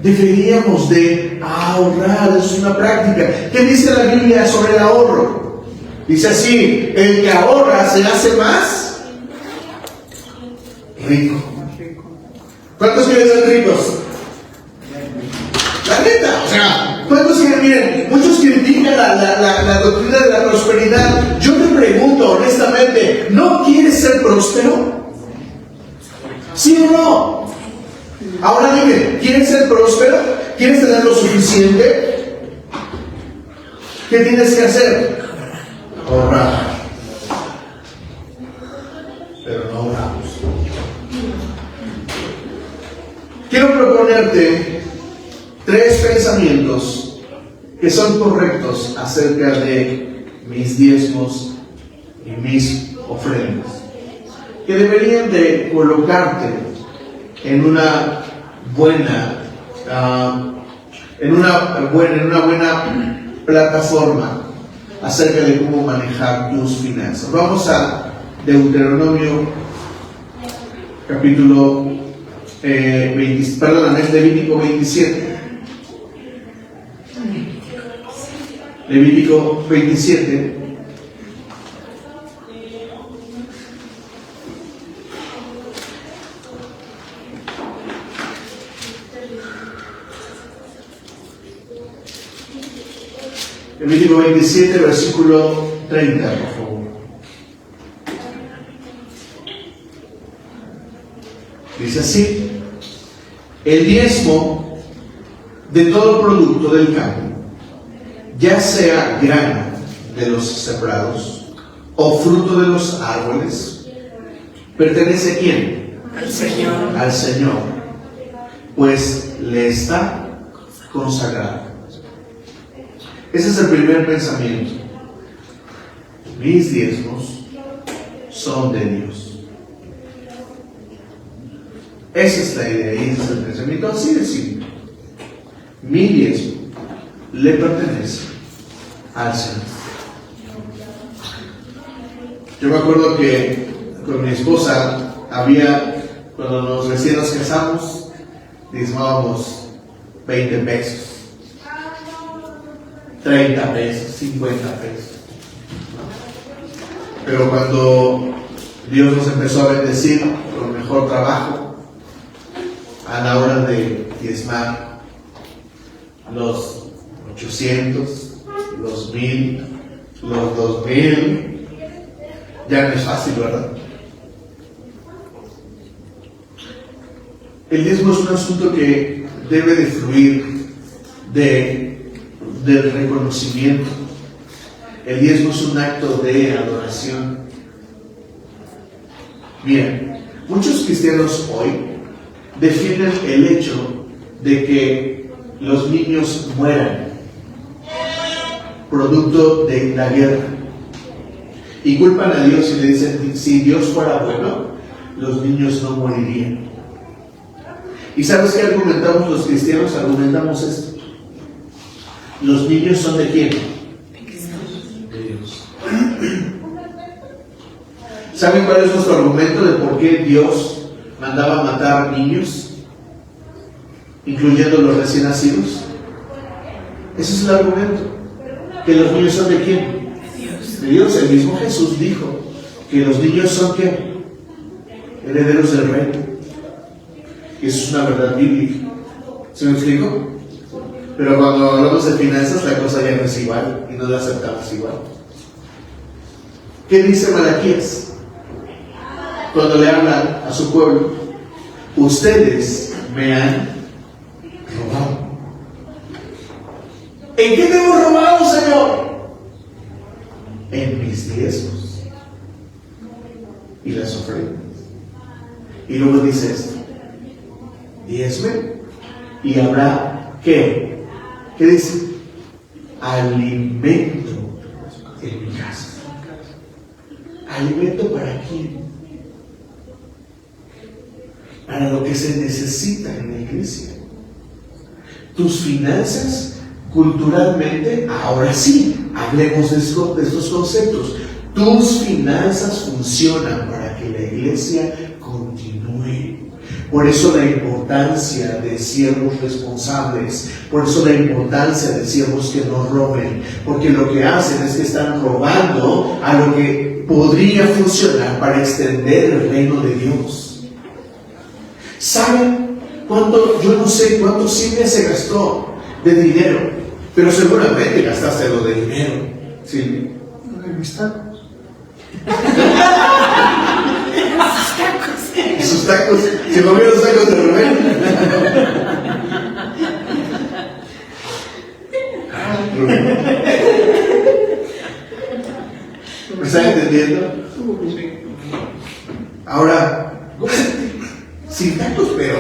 Deberíamos de ahorrar, es una práctica. ¿Qué dice la Biblia sobre el ahorro? Dice así: el que ahorra se hace más rico. ¿Cuántos quieren ser ricos? La neta, o sea, ¿cuántos quieren? Miren, muchos critican la doctrina de la prosperidad. Yo te pregunto honestamente, ¿no quieres ser próspero? ¿Sí o no? Ahora dime, ¿quieres ser próspero? ¿Quieres tener lo suficiente? ¿Qué tienes que hacer? Ahorrar. Pero no ahorramos. Quiero proponerte 3 pensamientos que son correctos acerca de mis diezmos y mis ofrendas, que deberían de colocarte en una buena plataforma acerca de cómo manejar tus finanzas. Vamos a Deuteronomio capítulo Levítico 27. Levítico 27. Levítico 27, versículo 30, por favor. Dice así: el diezmo de todo producto del campo, ya sea grano de los sembrados o fruto de los árboles, ¿pertenece a quién? Al Señor. Al Señor, pues le está consagrado. Ese es el primer pensamiento. Mis diezmos son de Dios. Esa es la idea y ese es el pensamiento así de simple. Mi diezmo le pertenece al Señor. Yo me acuerdo que con mi esposa cuando recién nos casamos, diezmábamos 20 pesos, 30 pesos, 50 pesos. Pero cuando Dios nos empezó a bendecir con mejor trabajo, a la hora de diezmar los 800, los 1,000, los 2,000, ya no es fácil, ¿verdad? El diezmo es un asunto que debe de fluir del reconocimiento. El diezmo es un acto de adoración. Bien, muchos cristianos hoy defienden el hecho de que los niños mueran producto de la guerra y culpan a Dios y le dicen: si Dios fuera bueno, los niños no morirían. ¿Y sabes qué argumentamos los cristianos? Argumentamos esto: los niños son de quién? De Dios. ¿Saben cuál es nuestro argumento de por qué Dios mandaba matar niños, incluyendo los recién nacidos? Ese es el argumento. ¿Que los niños son de quién? De Dios. El mismo Jesús dijo que los niños son ¿qué? Herederos del reino. Y eso es una verdad bíblica. ¿Se me explico? Pero cuando hablamos de finanzas, la cosa ya no es igual y no la aceptamos igual. ¿Qué dice Malaquías? Cuando le habla a su pueblo: ustedes me han robado. ¿En qué te hemos robado, Señor? En mis diezmos y las ofrendas. Y luego dice esto: diezme y habrá ¿qué? ¿Qué dice? Alimento en mi casa. ¿Alimento para quién? Para lo que se necesita en la iglesia. Tus finanzas, culturalmente, ahora sí, hablemos de estos conceptos. Tus finanzas funcionan para que la iglesia continúe. Por eso la importancia de siervos responsables, por eso la importancia de siervos que no roben, porque lo que hacen es que están robando a lo que podría funcionar para extender el reino de Dios. ¿Saben cuánto? Yo no sé cuánto Silvia se gastó de dinero, pero seguramente gastaste algo de dinero, Silvia. En mis tacos. Y sus tacos, se comió los tacos de Rubén. ¿Me están entendiendo? Ahora, sin tacos, pero